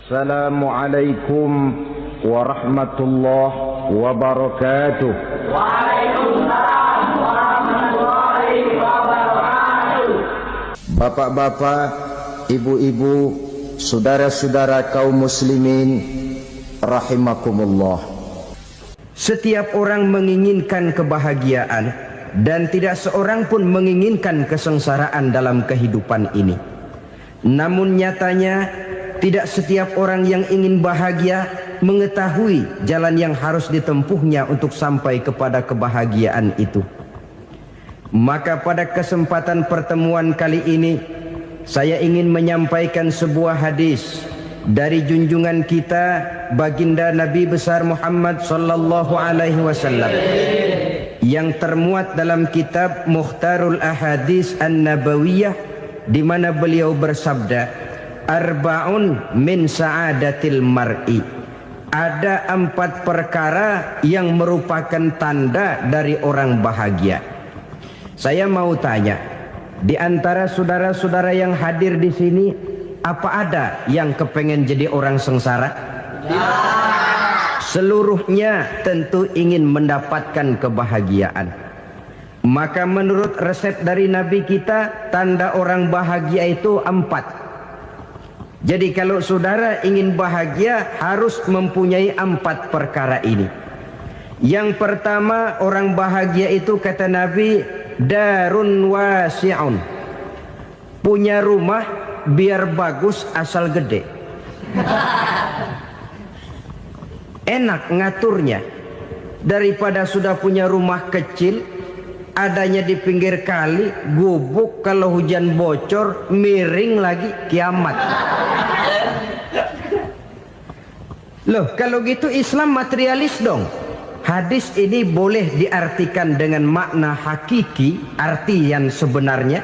Assalamualaikum warahmatullahi wabarakatuh. Waalaikumsalam warahmatullahi wabarakatuh. Bapak-bapak, ibu-ibu, saudara-saudara kaum muslimin rahimakumullah. Setiap orang menginginkan kebahagiaan dan tidak seorang pun menginginkan kesengsaraan dalam kehidupan ini. Namun nyatanya tidak setiap orang yang ingin bahagia mengetahui jalan yang harus ditempuhnya untuk sampai kepada kebahagiaan itu. Maka pada kesempatan pertemuan kali ini saya ingin menyampaikan sebuah hadis dari junjungan kita baginda Nabi besar Muhammad sallallahu alaihi wasallam yang termuat dalam kitab Mukhtarul Ahadits An-Nabawiyah, di mana beliau bersabda, arba'un min sa'adatil mar'i. Ada 4 perkara yang merupakan tanda dari orang bahagia. Saya mau tanya, di antara saudara-saudara yang hadir di sini, apa ada yang kepengen jadi orang sengsara? Seluruhnya tentu ingin mendapatkan kebahagiaan. Maka menurut resep dari Nabi kita, tanda orang bahagia itu 4. Jadi kalau saudara ingin bahagia harus mempunyai 4 perkara ini. Yang pertama, orang bahagia itu kata Nabi, darun wasi'un. Punya rumah biar bagus asal gede. Enak ngaturnya. Daripada sudah punya rumah kecil, adanya di pinggir kali, gubuk, kalau hujan bocor, miring lagi, kiamat. Loh, kalau gitu Islam materialis dong. Hadis ini boleh diartikan dengan makna hakiki, arti yang sebenarnya.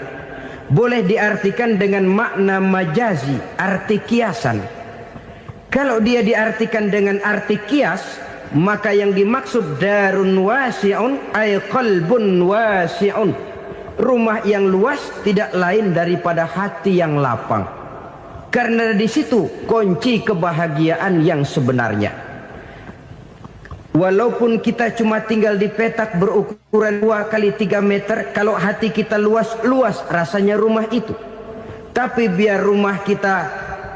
Boleh diartikan dengan makna majazi, arti kiasan. Kalau dia diartikan dengan arti kias, maka yang dimaksud darun wasi'un ay qalbun wasi'un. Rumah yang luas tidak lain daripada hati yang lapang. Karena di situ kunci kebahagiaan yang sebenarnya. Walaupun kita cuma tinggal di petak berukuran 2 kali 3 meter, kalau hati kita luas rasanya rumah itu. Tapi biar rumah kita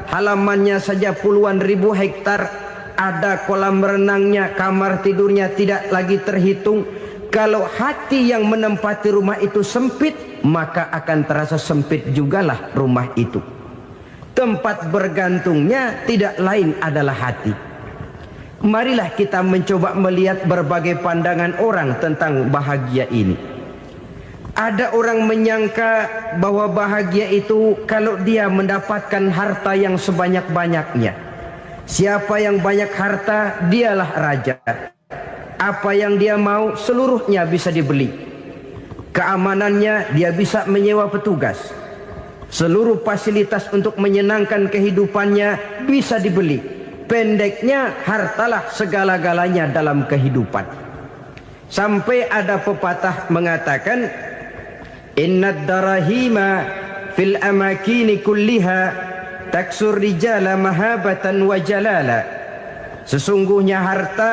halamannya saja puluhan ribu hektar, ada kolam renangnya, kamar tidurnya tidak lagi terhitung. Kalau hati yang menempati rumah itu sempit, maka akan terasa sempit jugalah rumah itu. Tempat bergantungnya tidak lain adalah hati. Marilah kita mencoba melihat berbagai pandangan orang tentang bahagia ini. Ada orang menyangka bahwa bahagia itu kalau dia mendapatkan harta yang sebanyak-banyaknya. Siapa yang banyak harta, dialah raja. Apa yang dia mau, seluruhnya bisa dibeli. Keamanannya, dia bisa menyewa petugas. Seluruh fasilitas untuk menyenangkan kehidupannya bisa dibeli. Pendeknya, hartalah segala-galanya dalam kehidupan. Sampai ada pepatah mengatakan, innad darahima fil amakini kulliha taksur rijala mahabatan wa jalala. Sesungguhnya harta,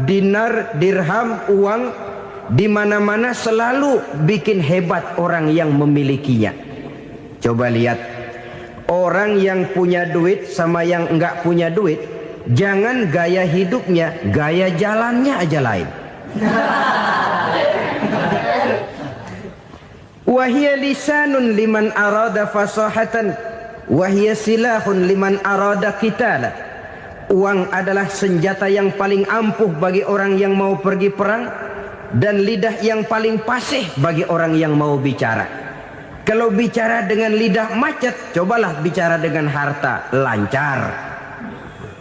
dinar, dirham, uang di mana-mana selalu bikin hebat orang yang memilikinya. Coba lihat, orang yang punya duit sama yang enggak punya duit, jangan gaya hidupnya, gaya jalannya aja lain. Wahia lisanun liman arada fasahatan, wahia silahun liman arada qitala. Uang adalah senjata yang paling ampuh bagi orang yang mau pergi perang, dan lidah yang paling fasih bagi orang yang mau bicara. Kalau bicara dengan lidah macet, cobalah bicara dengan harta, lancar.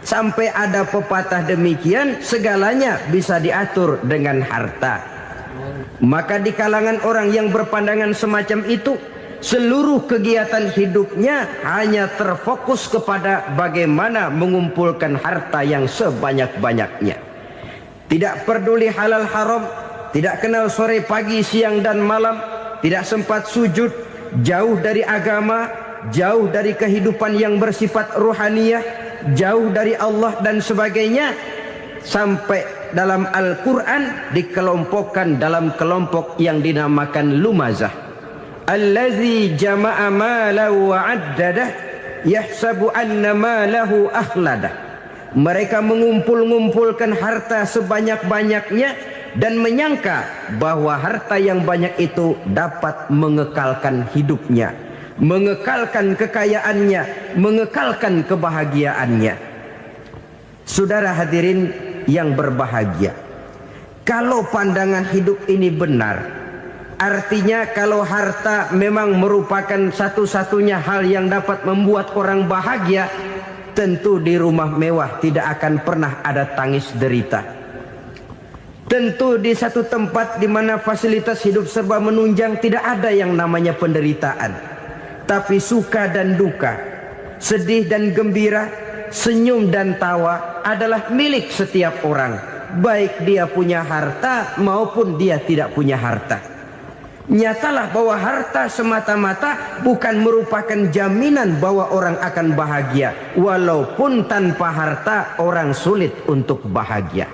Sampai ada pepatah demikian, segalanya bisa diatur dengan harta. Maka di kalangan orang yang berpandangan semacam itu, seluruh kegiatan hidupnya hanya terfokus kepada bagaimana mengumpulkan harta yang sebanyak-banyaknya. Tidak peduli halal haram, tidak kenal sore pagi siang dan malam, tidak sempat sujud, jauh dari agama, jauh dari kehidupan yang bersifat ruhaniyah, jauh dari Allah dan sebagainya, sampai dalam Al-Quran dikelompokkan dalam kelompok yang dinamakan lumazah. Allazi jama'a malahu wa'addadah yahsabu anna malahu akhladah. Mereka mengumpul-ngumpulkan harta sebanyak-banyaknya dan menyangka bahwa harta yang banyak itu dapat mengekalkan hidupnya, mengekalkan kekayaannya, mengekalkan kebahagiaannya. Saudara hadirin yang berbahagia, kalau pandangan hidup ini benar, artinya kalau harta memang merupakan satu-satunya hal yang dapat membuat orang bahagia, tentu di rumah mewah tidak akan pernah ada tangis derita. Tentu di satu tempat di mana fasilitas hidup serba menunjang tidak ada yang namanya penderitaan. Tapi suka dan duka, sedih dan gembira, senyum dan tawa adalah milik setiap orang, baik dia punya harta maupun dia tidak punya harta. Nyatalah bahwa harta semata-mata bukan merupakan jaminan bahwa orang akan bahagia, walaupun tanpa harta orang sulit untuk bahagia.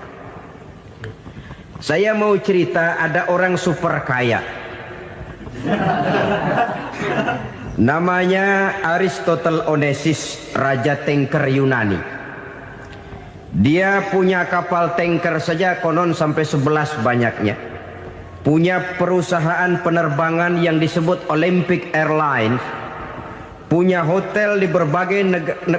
Saya mau cerita, ada orang super kaya, namanya Aristotle Onesius, raja tanker Yunani. Dia punya kapal tanker saja konon sampai 11 banyaknya. Punya perusahaan penerbangan yang disebut Olympic Airlines. Punya hotel di berbagai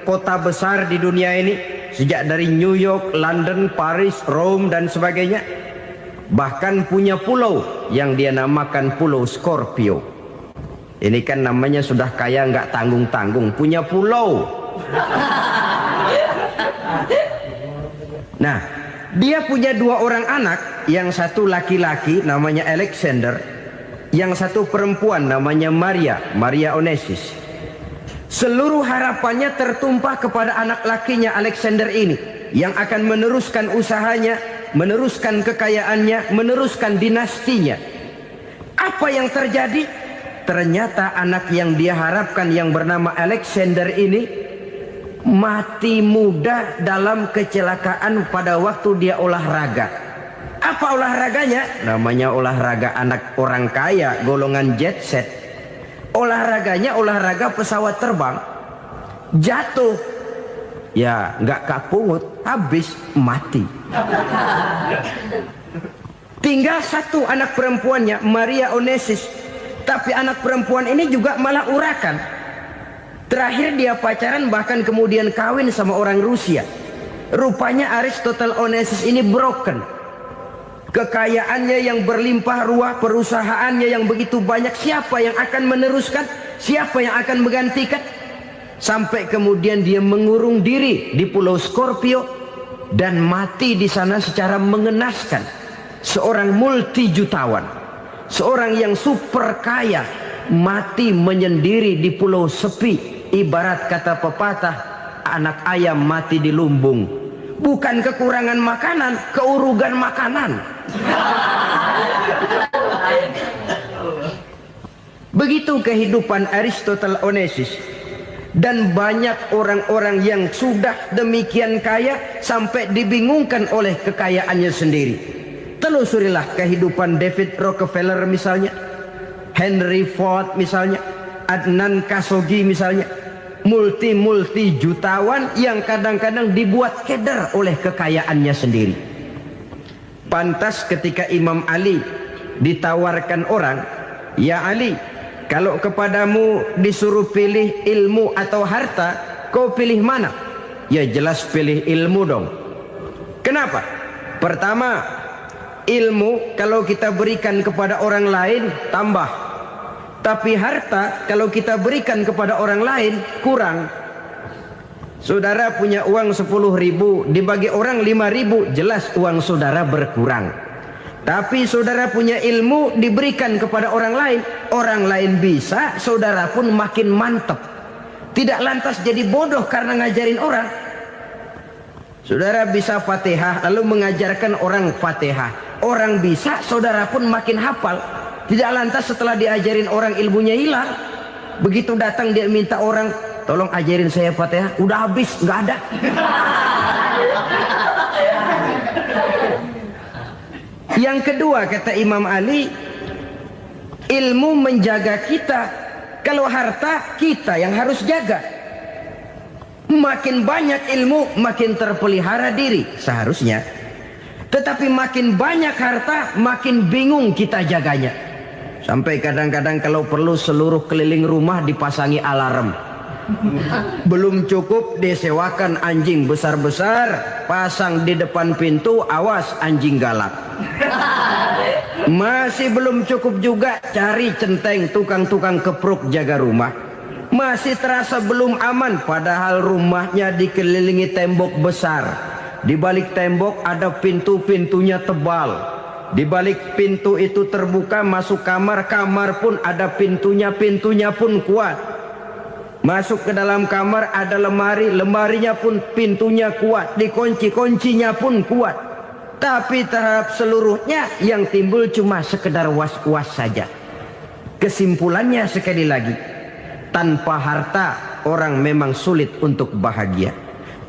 kota besar di dunia ini, sejak dari New York, London, Paris, Rome dan sebagainya. Bahkan punya pulau yang dia namakan Pulau Scorpio. Ini kan namanya sudah kaya nggak tanggung-tanggung, punya pulau. Nah, dia punya 2 orang anak, yang satu laki-laki namanya Alexander, yang satu perempuan namanya Maria Onesius. Seluruh harapannya tertumpah kepada anak lakinya Alexander ini, yang akan meneruskan usahanya, meneruskan kekayaannya, meneruskan dinastinya. Apa yang terjadi? Ternyata anak yang dia harapkan yang bernama Alexander ini mati muda dalam kecelakaan pada waktu dia olahraga. Apa olahraganya? Namanya olahraga anak orang kaya, golongan jet set. Olahraganya olahraga pesawat terbang. Jatuh, ya nggak kapungut, habis mati. Tinggal satu anak perempuannya, Maria Onesius. Tapi anak perempuan ini juga malah urakan. Terakhir dia pacaran, bahkan kemudian kawin sama orang Rusia. Rupanya Aristotle Onesius ini broken. Kekayaannya yang berlimpah ruah, perusahaannya yang begitu banyak, siapa yang akan meneruskan? Siapa yang akan menggantikan? Sampai kemudian dia mengurung diri di Pulau Scorpio dan mati di sana secara mengenaskan. Seorang multi jutawan, seorang yang super kaya, mati menyendiri di pulau sepi. Ibarat kata pepatah, anak ayam mati di lumbung. Bukan kekurangan makanan, keurugan makanan. Begitu kehidupan Aristotle Onesius. Dan banyak orang-orang yang sudah demikian kaya sampai dibingungkan oleh kekayaannya sendiri. Telusurilah kehidupan David Rockefeller misalnya, Henry Ford misalnya, Adnan Khashoggi misalnya. Multi jutawan yang kadang-kadang dibuat keder oleh kekayaannya sendiri. Pantas ketika Imam Ali ditawarkan orang, "Ya Ali, kalau kepadamu disuruh pilih ilmu atau harta, kau pilih mana?" Ya jelas pilih ilmu dong. Kenapa? Pertama, ilmu kalau kita berikan kepada orang lain tambah. Tapi harta kalau kita berikan kepada orang lain kurang. Saudara punya uang 10.000, dibagi orang 5.000, jelas uang saudara berkurang. Tapi saudara punya ilmu, diberikan kepada orang lain bisa, saudara pun makin mantap. Tidak lantas jadi bodoh karena ngajarin orang. Saudara bisa Fatihah lalu mengajarkan orang Fatihah. Orang bisa, saudara pun makin hafal. Tidak lantas setelah diajarin orang ilmunya hilang. Begitu datang dia minta orang tolong ajarin saya Fatihah. Udah habis, nggak ada. Yang kedua kata Imam Ali, ilmu menjaga kita. Kalau harta kita yang harus jaga. Makin banyak ilmu makin terpelihara diri seharusnya. Tetapi makin banyak harta makin bingung kita jaganya. Sampai kadang-kadang kalau perlu seluruh keliling rumah dipasangi alarm. Belum cukup disewakan anjing besar-besar, pasang di depan pintu, awas anjing galak. Masih belum cukup juga cari centeng tukang-tukang kepruk jaga rumah. Masih terasa belum aman, padahal rumahnya dikelilingi tembok besar. Di balik tembok ada pintu-pintunya tebal. Di balik pintu itu terbuka masuk kamar, kamar pun ada pintunya, pintunya pun kuat. Masuk ke dalam kamar ada lemari, lemarinya pun pintunya kuat, dikunci, kuncinya pun kuat. Tapi terhadap seluruhnya yang timbul cuma sekedar was-was saja. Kesimpulannya sekali lagi, tanpa harta orang memang sulit untuk bahagia.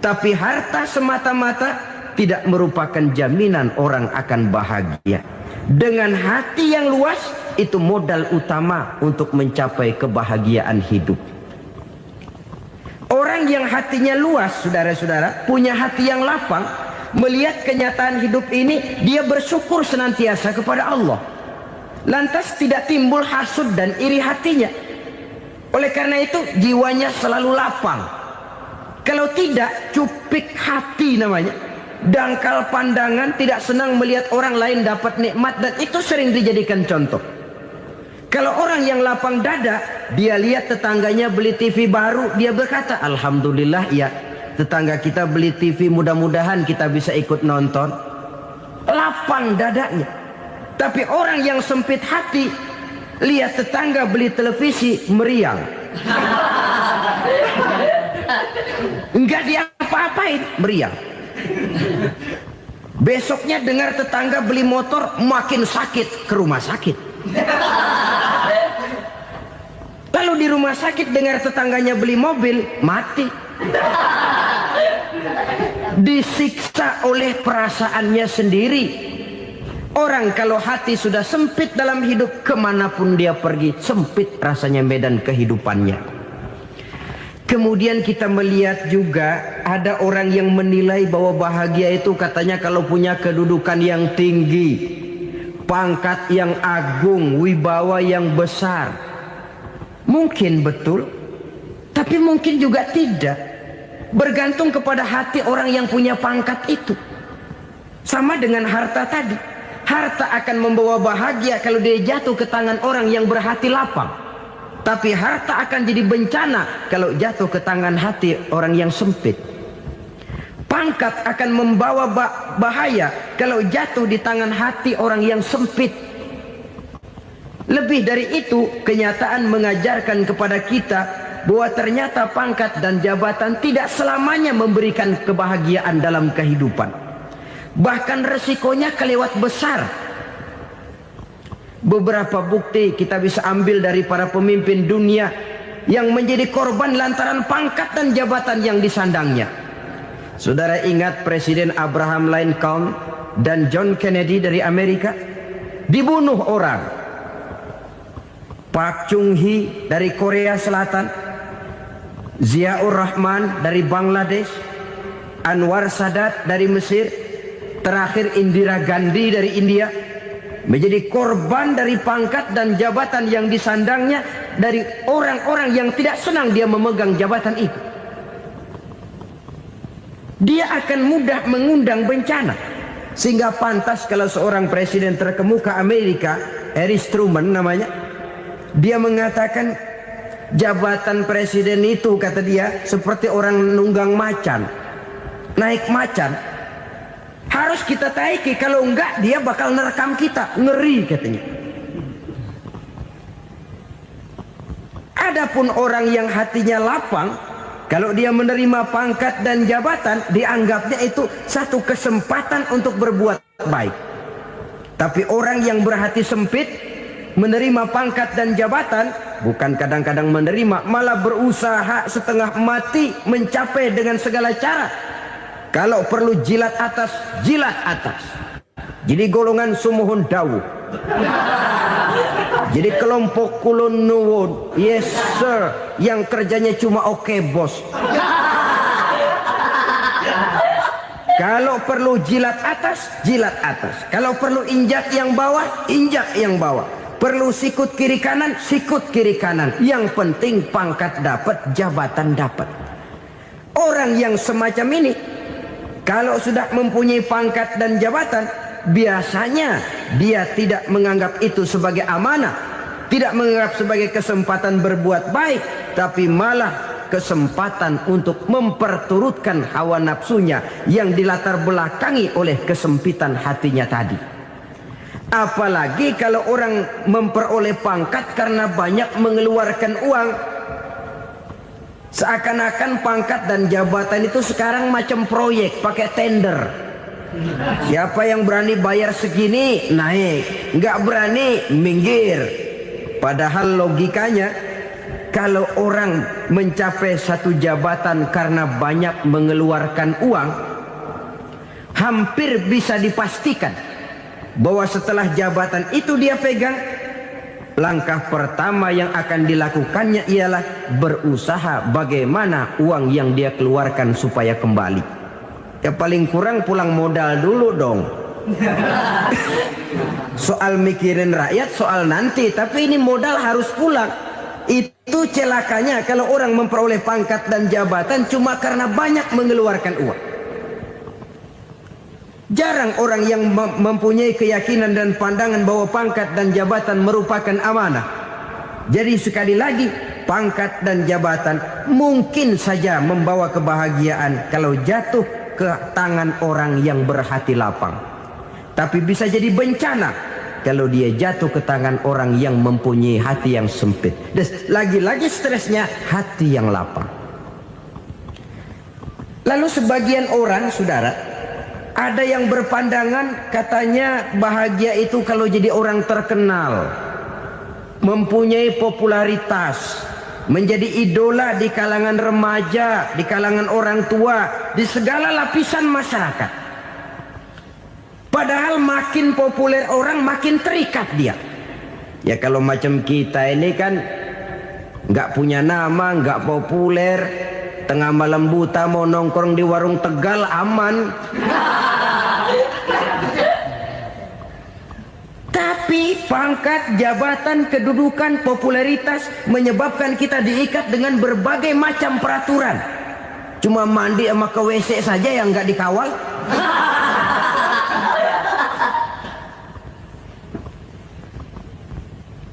Tapi harta semata-mata tidak merupakan jaminan orang akan bahagia. Dengan hati yang luas, itu modal utama untuk mencapai kebahagiaan hidup. Orang yang hatinya luas, saudara-saudara, punya hati yang lapang, melihat kenyataan hidup ini, dia bersyukur senantiasa kepada Allah. Lantas tidak timbul hasud dan iri hatinya. Oleh karena itu jiwanya selalu lapang. Kalau tidak, cupik hati namanya. Dangkal pandangan, tidak senang melihat orang lain dapat nikmat, dan itu sering dijadikan contoh. Kalau orang yang lapang dada, dia lihat tetangganya beli TV baru, dia berkata, alhamdulillah ya, tetangga kita beli TV, mudah-mudahan kita bisa ikut nonton. Lapang dadanya. Tapi orang yang sempit hati, lihat tetangga beli televisi, meriang. Enggak diapa-apain, meriang. Besoknya dengar tetangga beli motor, makin sakit, ke rumah sakit. Lalu di rumah sakit dengar tetangganya beli mobil, mati. Disiksa oleh perasaannya sendiri. Orang kalau hati sudah sempit dalam hidup, kemanapun dia pergi, sempit rasanya medan kehidupannya. Kemudian kita melihat juga ada orang yang menilai bahwa bahagia itu katanya kalau punya kedudukan yang tinggi, pangkat yang agung, wibawa yang besar. Mungkin betul, tapi mungkin juga tidak. Bergantung kepada hati orang yang punya pangkat itu. Sama dengan harta tadi. Harta akan membawa bahagia kalau dia jatuh ke tangan orang yang berhati lapang. Tapi harta akan jadi bencana kalau jatuh ke tangan hati orang yang sempit. Pangkat akan membawa bahaya kalau jatuh di tangan hati orang yang sempit. Lebih dari itu, kenyataan mengajarkan kepada kita bahwa ternyata pangkat dan jabatan tidak selamanya memberikan kebahagiaan dalam kehidupan. Bahkan resikonya kelewat besar. Beberapa bukti kita bisa ambil dari para pemimpin dunia yang menjadi korban lantaran pangkat dan jabatan yang disandangnya. Saudara ingat Presiden Abraham Lincoln dan John Kennedy dari Amerika? Dibunuh orang. Park Chung-hee dari Korea Selatan, Ziaur Rahman dari Bangladesh, Anwar Sadat dari Mesir, terakhir Indira Gandhi dari India, menjadi korban dari pangkat dan jabatan yang disandangnya dari orang-orang yang tidak senang dia memegang jabatan itu. Dia akan mudah mengundang bencana. Sehingga pantas kalau seorang presiden terkemuka Amerika, Harry Truman namanya, dia mengatakan jabatan presiden itu, kata dia, seperti orang nunggang macan. Naik macan harus kita taiki, kalau enggak dia bakal nerekam kita, ngeri katanya. Adapun orang yang hatinya lapang, kalau dia menerima pangkat dan jabatan, dianggapnya itu satu kesempatan untuk berbuat baik. Tapi orang yang berhati sempit, menerima pangkat dan jabatan, bukan kadang-kadang menerima, malah berusaha setengah mati mencapai dengan segala cara. Kalau perlu jilat atas, jilat atas. Jadi golongan sumuhun dawu. Jadi kelompok kulon nuwun, yes sir, yang kerjanya cuma oke bos. Kalau perlu jilat atas, jilat atas. Kalau perlu injak yang bawah, injak yang bawah. Perlu sikut kiri kanan, sikut kiri kanan. Yang penting pangkat dapat, jabatan dapat. Orang yang semacam ini, kalau sudah mempunyai pangkat dan jabatan, biasanya dia tidak menganggap itu sebagai amanah, tidak menganggap sebagai kesempatan berbuat baik, tapi malah kesempatan untuk memperturutkan hawa nafsunya yang dilatar belakangi oleh kesempitan hatinya tadi. Apalagi kalau orang memperoleh pangkat karena banyak mengeluarkan uang. Seakan-akan pangkat dan jabatan itu sekarang macam proyek, pakai tender. Siapa yang berani bayar segini naik, nggak berani minggir. Padahal logikanya, kalau orang mencapai satu jabatan karena banyak mengeluarkan uang, hampir bisa dipastikan bahwa setelah jabatan itu dia pegang, langkah pertama yang akan dilakukannya ialah berusaha bagaimana uang yang dia keluarkan supaya kembali. Ya paling kurang pulang modal dulu dong. Soal mikirin rakyat soal nanti, tapi ini modal harus pulang. Itu celakanya kalau orang memperoleh pangkat dan jabatan cuma karena banyak mengeluarkan uang. Jarang orang yang mempunyai keyakinan dan pandangan bahwa pangkat dan jabatan merupakan amanah. Jadi sekali lagi, pangkat dan jabatan mungkin saja membawa kebahagiaan kalau jatuh ke tangan orang yang berhati lapang. Tapi bisa jadi bencana kalau dia jatuh ke tangan orang yang mempunyai hati yang sempit. Dan lagi-lagi stresnya hati yang lapang. Lalu sebagian orang, saudara, ada yang berpandangan katanya bahagia itu kalau jadi orang terkenal, mempunyai popularitas, menjadi idola di kalangan remaja, di kalangan orang tua, di segala lapisan masyarakat. Padahal makin populer orang makin terikat dia. Ya kalau macam kita ini kan nggak punya nama, nggak populer, tengah malam buta mau nongkrong di warung Tegal aman. Tapi pangkat, jabatan, kedudukan, popularitas menyebabkan kita diikat dengan berbagai macam peraturan. Cuma mandi sama ke WC saja yang nggak dikawal.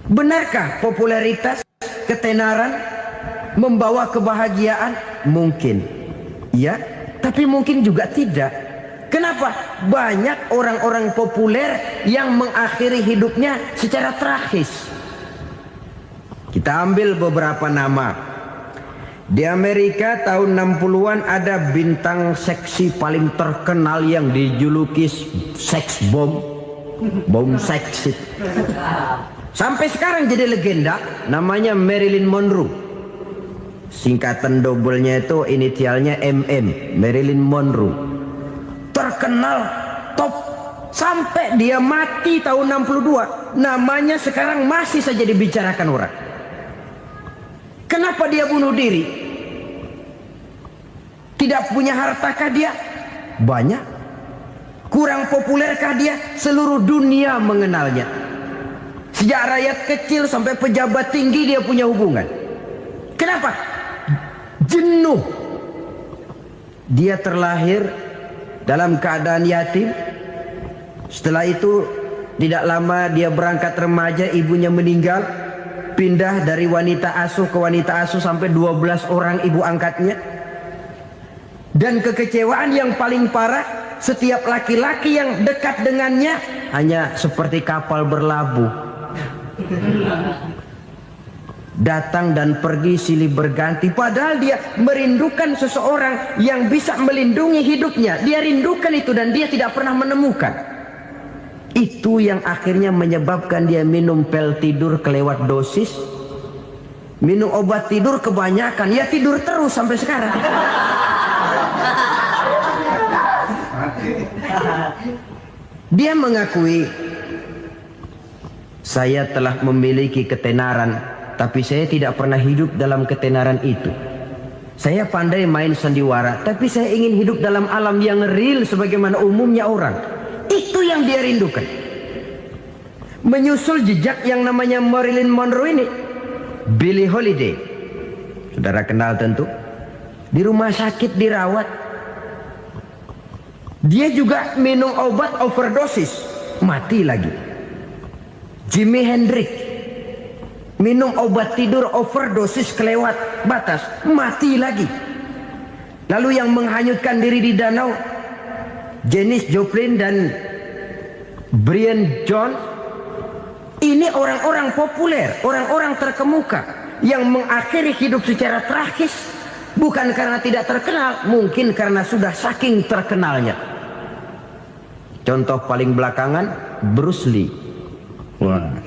Benarkah popularitas, ketenaran membawa kebahagiaan? Mungkin. Ya, tapi mungkin juga tidak. Kenapa? Banyak orang-orang populer yang mengakhiri hidupnya secara tragis. Kita ambil beberapa nama. Di Amerika tahun 60-an ada bintang seksi paling terkenal yang dijuluki sex bomb. Bom seksi. Sampai sekarang jadi legenda, namanya Marilyn Monroe. Singkatan double-nya itu inisialnya MM, Marilyn Monroe. Terkenal, top, sampai dia mati tahun 62. Namanya sekarang masih saja dibicarakan orang. Kenapa dia bunuh diri? Tidak punya hartakah dia? Banyak. Kurang populerkah dia? Seluruh dunia mengenalnya. Sejak rakyat kecil sampai pejabat tinggi dia punya hubungan. Kenapa? Jenuh. Dia terlahir dalam keadaan yatim. Setelah itu tidak lama dia berangkat remaja, ibunya meninggal. Pindah dari wanita asuh ke wanita asuh sampai 12 orang ibu angkatnya. Dan kekecewaan yang paling parah, setiap laki-laki yang dekat dengannya hanya seperti kapal berlabuh. Datang dan pergi silih berganti. Padahal dia merindukan seseorang yang bisa melindungi hidupnya. Dia rindukan itu dan dia tidak pernah menemukan. Itu yang akhirnya menyebabkan dia minum pil tidur kelewat dosis, minum obat tidur kebanyakan, ya tidur terus sampai sekarang. Dia mengakui, saya telah memiliki ketenaran, tapi saya tidak pernah hidup dalam ketenaran itu. Saya pandai main sandiwara, tapi saya ingin hidup dalam alam yang real sebagaimana umumnya orang. Itu yang dia rindukan. Menyusul jejak yang namanya Marilyn Monroe ini, Billie Holiday, saudara kenal tentu, di rumah sakit dirawat. Dia juga minum obat overdosis, mati lagi. Jimi Hendrix minum obat tidur overdosis kelewat batas, mati lagi. Lalu yang menghanyutkan diri di danau, Janis Joplin dan Brian Jones. Ini orang-orang populer, orang-orang terkemuka yang mengakhiri hidup secara tragis, bukan karena tidak terkenal, mungkin karena sudah saking terkenalnya. Contoh paling belakangan, Bruce Lee. Wah,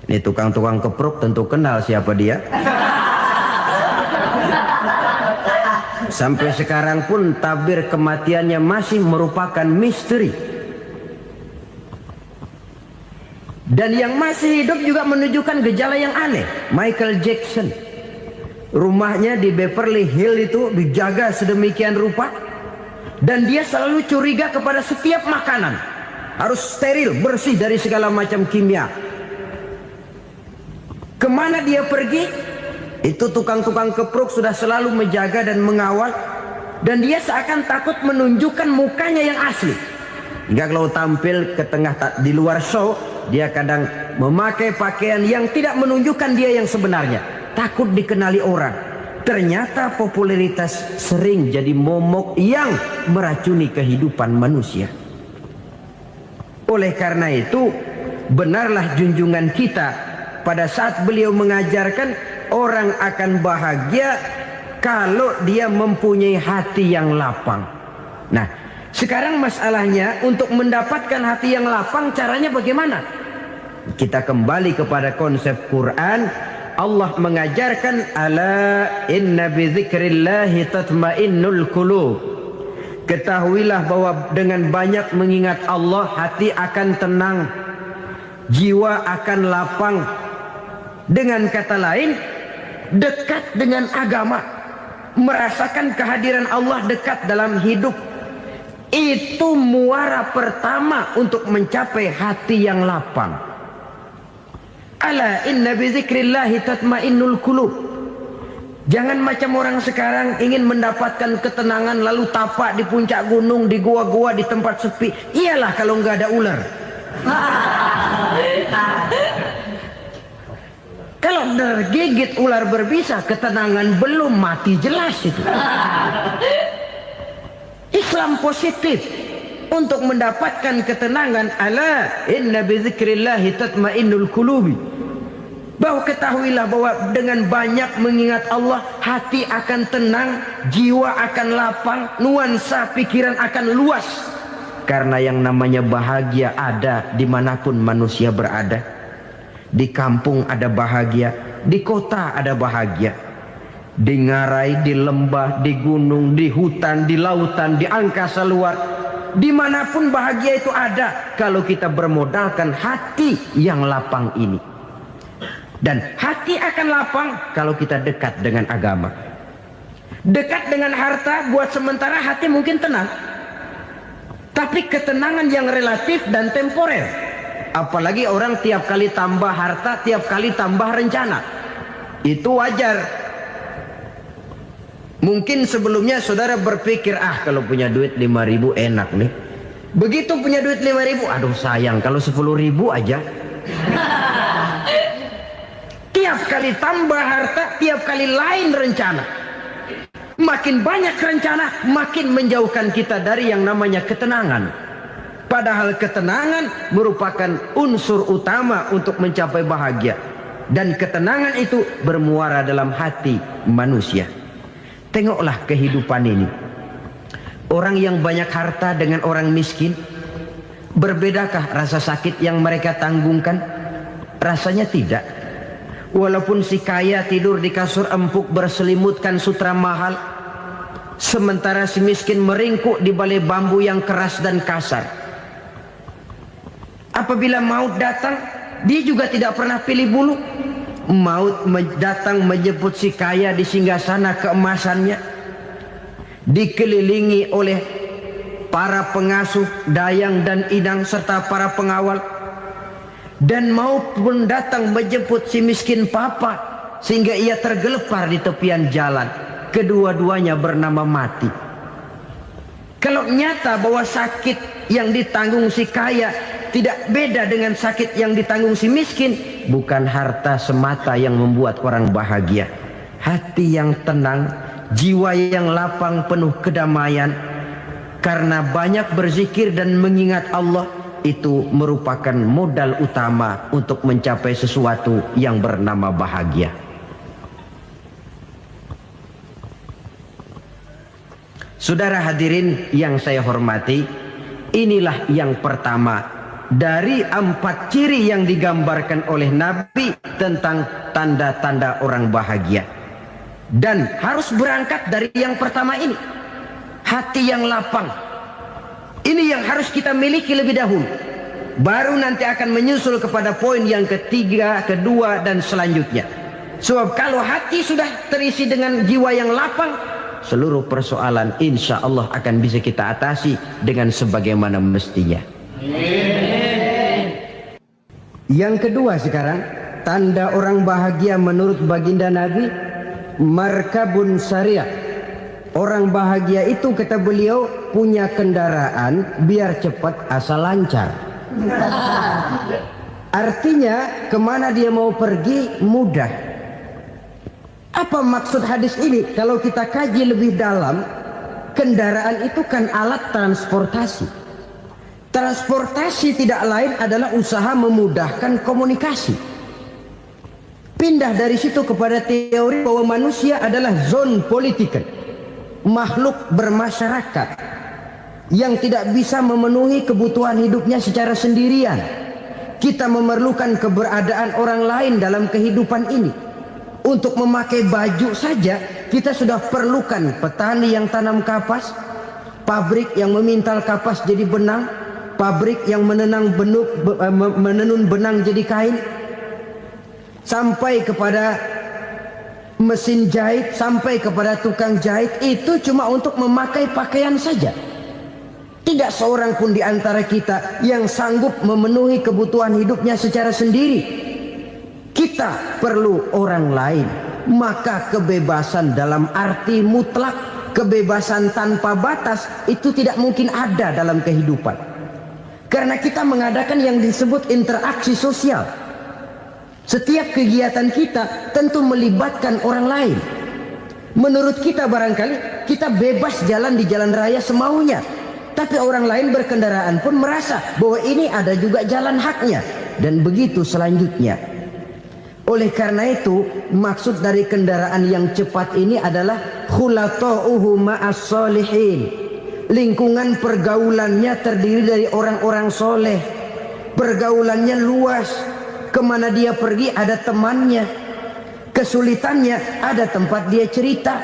ini tukang-tukang kepruk tentu kenal siapa dia. Sampai sekarang pun tabir kematiannya masih merupakan misteri. Dan yang masih hidup juga menunjukkan gejala yang aneh. Michael Jackson, rumahnya di Beverly Hills itu dijaga sedemikian rupa, dan dia selalu curiga kepada setiap makanan harus steril, bersih dari segala macam kimia. Kemana dia pergi, itu tukang-tukang kepruk sudah selalu menjaga dan mengawal, dan dia seakan takut menunjukkan mukanya yang asli. Hingga kalau tampil ke tengah di luar show, dia kadang memakai pakaian yang tidak menunjukkan dia yang sebenarnya, takut dikenali orang. Ternyata popularitas sering jadi momok yang meracuni kehidupan manusia. Oleh karena itu, benarlah junjungan kita pada saat beliau mengajarkan orang akan bahagia kalau dia mempunyai hati yang lapang. Nah, sekarang masalahnya untuk mendapatkan hati yang lapang, caranya bagaimana? Kita kembali kepada konsep Quran. Allah mengajarkan, ala inna bi dzikrillahi tatmainnul qulub. Ketahuilah bahwa dengan banyak mengingat Allah, hati akan tenang, jiwa akan lapang. Dengan kata lain, dekat dengan agama, merasakan kehadiran Allah dekat dalam hidup, itu muara pertama untuk mencapai hati yang lapang. Ala inna bi dzikrillahi tatmainnul qulub. Jangan macam orang sekarang ingin mendapatkan ketenangan lalu tapak di puncak gunung, di gua-gua, di tempat sepi. Iyalah kalau nggak ada ular. Kalau tergigit ular berbisa, ketenangan belum, mati jelas itu. Islam positif untuk mendapatkan ketenangan. Ala inna bi dzikrillahi tatmainnul qulubi. Bahwa ketahuilah bahwa dengan banyak mengingat Allah, hati akan tenang, jiwa akan lapang, nuansa pikiran akan luas. Karena yang namanya bahagia ada dimanapun manusia berada. Di kampung ada bahagia, di kota ada bahagia, di ngarai, di lembah, di gunung, di hutan, di lautan, di angkasa luar, dimanapun bahagia itu ada kalau kita bermodalkan hati yang lapang ini. Dan hati akan lapang kalau kita dekat dengan agama. Dekat dengan harta buat sementara hati mungkin tenang, tapi ketenangan yang relatif dan temporer. Apalagi orang tiap kali tambah harta, tiap kali tambah rencana. Itu wajar. Mungkin sebelumnya saudara berpikir, kalau punya duit 5.000 enak nih. Begitu punya duit 5.000, aduh sayang kalau 10.000 aja. Tiap kali tambah harta, tiap kali lain rencana. Makin banyak rencana, makin menjauhkan kita dari yang namanya ketenangan. Padahal ketenangan merupakan unsur utama untuk mencapai bahagia. Dan ketenangan itu bermuara dalam hati manusia. Tengoklah kehidupan ini. Orang yang banyak harta dengan orang miskin, Berbedakah rasa sakit yang mereka tanggungkan? Rasanya tidak. Walaupun si kaya tidur di kasur empuk berselimutkan sutra mahal, sementara si miskin meringkuk di balai bambu yang keras dan kasar. Apabila maut datang, dia juga tidak pernah pilih bulu. Maut datang menjemput si kaya di singgasana keemasannya, dikelilingi oleh para pengasuh, dayang dan idang serta para pengawal. Dan maut pun datang menjemput si miskin papa sehingga ia tergelepar di tepian jalan. Kedua-duanya bernama mati. Kalau nyata bahwa sakit yang ditanggung si kaya tidak beda dengan sakit yang ditanggung si miskin, bukan harta semata yang membuat orang bahagia. Hati yang tenang, jiwa yang lapang penuh kedamaian karena banyak berzikir dan mengingat Allah, itu merupakan modal utama untuk mencapai sesuatu yang bernama bahagia. Saudara hadirin yang saya hormati, inilah yang pertama dari 4 ciri yang digambarkan oleh Nabi tentang tanda-tanda orang bahagia. Dan harus berangkat dari yang pertama ini, hati yang lapang. Ini yang harus kita miliki lebih dahulu. Baru nanti akan menyusul kepada poin yang ketiga, kedua dan selanjutnya. Sebab kalau hati sudah terisi dengan jiwa yang lapang, seluruh persoalan insya Allah akan bisa kita atasi dengan sebagaimana mestinya. Yang kedua sekarang, tanda orang bahagia menurut baginda Nabi, markabun syariah. Orang bahagia itu, kata beliau, punya kendaraan biar cepat asal lancar. Artinya kemana dia mau pergi mudah. Apa maksud hadis ini? Kalau kita kaji lebih dalam, kendaraan itu kan alat transportasi. Transportasi tidak lain adalah usaha memudahkan komunikasi. Pindah dari situ kepada teori bahwa manusia adalah zon political, makhluk bermasyarakat yang tidak bisa memenuhi kebutuhan hidupnya secara sendirian. Kita memerlukan keberadaan orang lain dalam kehidupan ini. Untuk memakai baju saja kita sudah perlukan petani yang tanam kapas, pabrik yang memintal kapas jadi benang, pabrik yang menenun benang jadi kain, sampai kepada mesin jahit, sampai kepada tukang jahit. Itu cuma untuk memakai pakaian saja. Tidak seorang pun di antara kita yang sanggup memenuhi kebutuhan hidupnya secara sendiri. Kita perlu orang lain. Maka kebebasan dalam arti mutlak, kebebasan tanpa batas, itu tidak mungkin ada dalam kehidupan. Karena kita mengadakan yang disebut interaksi sosial. Setiap kegiatan kita tentu melibatkan orang lain. Menurut kita barangkali kita bebas jalan di jalan raya semaunya, tapi orang lain berkendaraan pun merasa bahwa ini ada juga jalan haknya, dan begitu selanjutnya. Oleh karena itu, maksud dari kendaraan yang cepat ini adalah khulata'uhu ma'as solihin. Lingkungan pergaulannya terdiri dari orang-orang soleh. Pergaulannya luas. Kemana dia pergi ada temannya. Kesulitannya ada tempat dia cerita.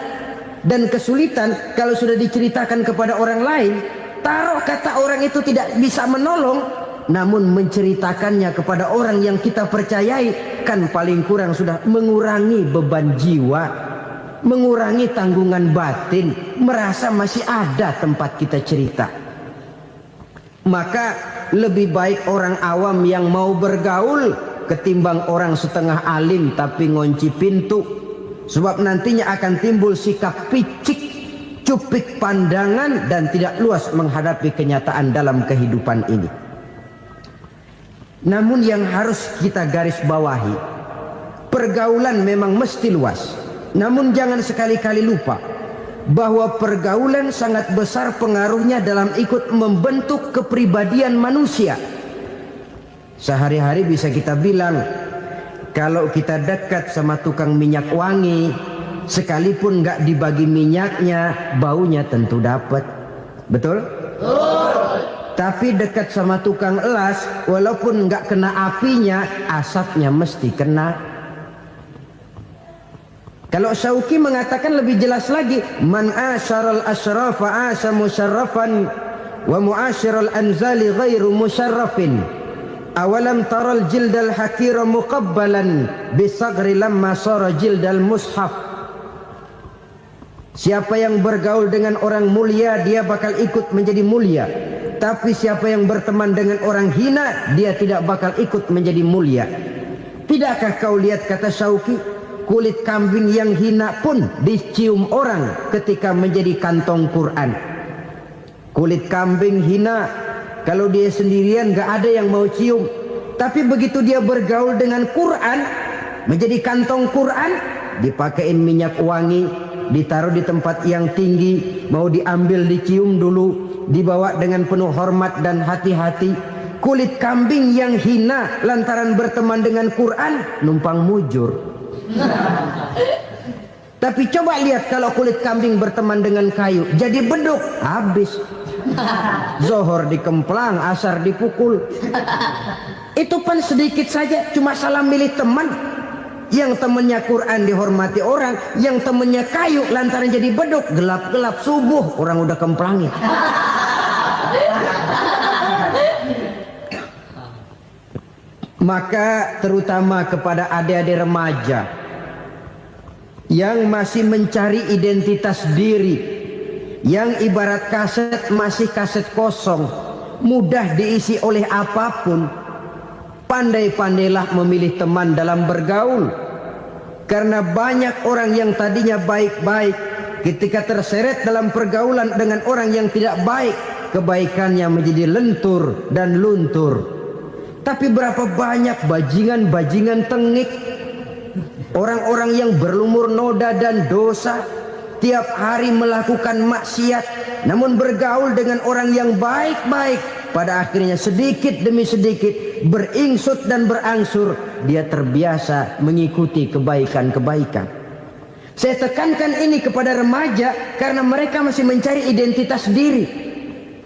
Dan kesulitan kalau sudah diceritakan kepada orang lain, taruh kata orang itu tidak bisa menolong, namun menceritakannya kepada orang yang kita percayai, kan paling kurang sudah mengurangi beban jiwa, mengurangi tanggungan batin, merasa masih ada tempat kita cerita. Maka lebih baik orang awam yang mau bergaul ketimbang orang setengah alim tapi ngunci pintu. Sebab nantinya akan timbul sikap picik, cupik pandangan, dan tidak luas menghadapi kenyataan dalam kehidupan ini. Namun yang harus kita garis bawahi, pergaulan memang mesti luas. Namun jangan sekali-kali lupa bahwa pergaulan sangat besar pengaruhnya dalam ikut membentuk kepribadian manusia. Sehari-hari bisa kita bilang, kalau kita dekat sama tukang minyak wangi, sekalipun nggak dibagi minyaknya, baunya tentu dapat. Betul? Tapi dekat sama tukang elas, walaupun nggak kena apinya, asapnya mesti kena. Kalau Syauqi mengatakan lebih jelas lagi, man asyaral asyrafa asa musyarrafan wa muasyiral anzali ghairu musyarrafin. Awalam taral jildal hakira muqabbalan bisagri lamma sara jildal mushaf. Siapa yang bergaul dengan orang mulia, dia bakal ikut menjadi mulia. Tapi siapa yang berteman dengan orang hina, dia tidak bakal ikut menjadi mulia. Tidakkah kau lihat, kata Syauqi, kulit kambing yang hina pun dicium orang ketika menjadi kantong Quran. Kulit kambing hina, kalau dia sendirian gak ada yang mau cium. Tapi begitu dia bergaul dengan Quran, menjadi kantong Quran, dipakein minyak wangi, ditaruh di tempat yang tinggi, mau diambil dicium dulu, dibawa dengan penuh hormat dan hati-hati. Kulit kambing yang hina lantaran berteman dengan Quran, numpang mujur. Tapi coba lihat kalau kulit kambing berteman dengan kayu, jadi beduk, habis. Zohor dikemplang, asar dipukul. Itu pun sedikit saja, cuma salah milih teman. Yang temannya Quran dihormati orang, yang temannya kayu lantaran jadi beduk, gelap-gelap subuh orang udah kemplangin. Maka terutama kepada adik-adik remaja yang masih mencari identitas diri, yang ibarat kaset masih kaset kosong, mudah diisi oleh apapun, pandai-pandailah memilih teman dalam bergaul. Karena banyak orang yang tadinya baik-baik, ketika terseret dalam pergaulan dengan orang yang tidak baik, kebaikannya menjadi lentur dan luntur. Tapi berapa banyak bajingan-bajingan tengik, orang-orang yang berlumur noda dan dosa, tiap hari melakukan maksiat, namun bergaul dengan orang yang baik-baik, pada akhirnya sedikit demi sedikit beringsut dan berangsur dia terbiasa mengikuti kebaikan-kebaikan. Saya tekankan ini kepada remaja karena mereka masih mencari identitas diri.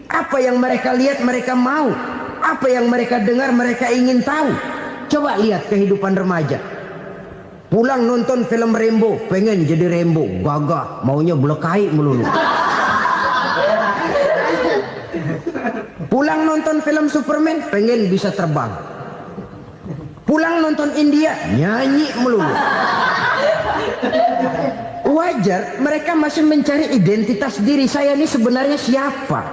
Apa yang mereka lihat mereka mau, apa yang mereka dengar mereka ingin tahu. Coba lihat kehidupan remaja. Pulang nonton film Rambo, pengen jadi Rambo, gagah, maunya belekai melulu. Pulang nonton film Superman, pengen bisa terbang. Pulang nonton India, nyanyi melulu. Wajar, mereka masih mencari identitas diri. Saya ini sebenarnya siapa?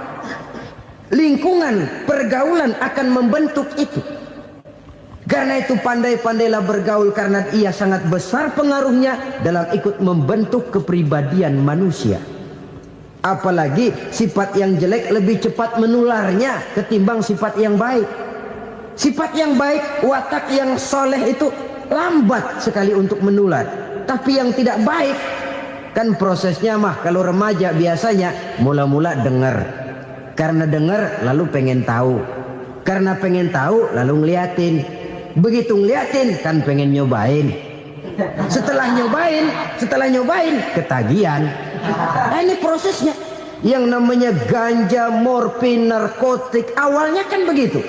Lingkungan, pergaulan akan membentuk itu. Karena itu pandai-pandailah bergaul, karena ia sangat besar pengaruhnya dalam ikut membentuk kepribadian manusia. Apalagi sifat yang jelek lebih cepat menularnya ketimbang sifat yang baik. Sifat yang baik, watak yang soleh itu lambat sekali untuk menular. Tapi yang tidak baik, kan prosesnya mah kalau remaja biasanya mula-mula dengar. Karena dengar lalu pengen tahu. Karena pengen tahu lalu ngeliatin. Begitu ngeliatin kan pengen nyobain. Setelah nyobain ketagihan. Nah, ini prosesnya. Yang namanya ganja, morfin, narkotik, awalnya kan begitu.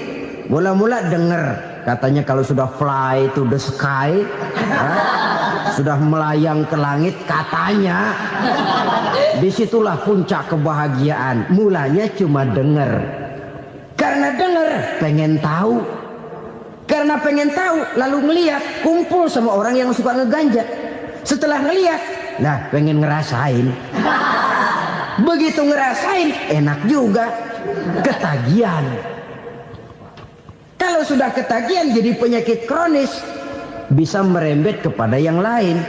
Mula-mula dengar, katanya kalau sudah fly to the sky, sudah melayang ke langit, katanya disitulah puncak kebahagiaan. Mulanya cuma dengar. Karena dengar pengen tahu. Karena pengen tahu lalu ngeliat, kumpul sama orang yang suka ngeganja. Setelah ngeliat, nah pengen ngerasain. Begitu ngerasain enak juga, ketagihan. Kalau sudah ketagihan jadi penyakit kronis, bisa merembet kepada yang lain.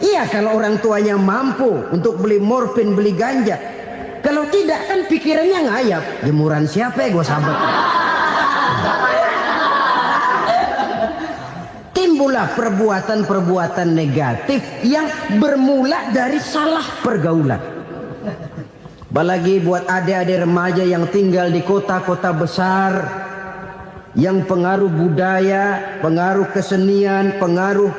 Iya, kalau orang tuanya mampu untuk beli morfin, beli ganja. Kalau tidak kan pikirannya ngayap, jemuran siapa ya gue sahabat. Timbullah perbuatan-perbuatan negatif yang bermula dari salah pergaulan. Apalagi buat adik-adik remaja yang tinggal di kota-kota besar, yang pengaruh budaya, pengaruh kesenian, pengaruh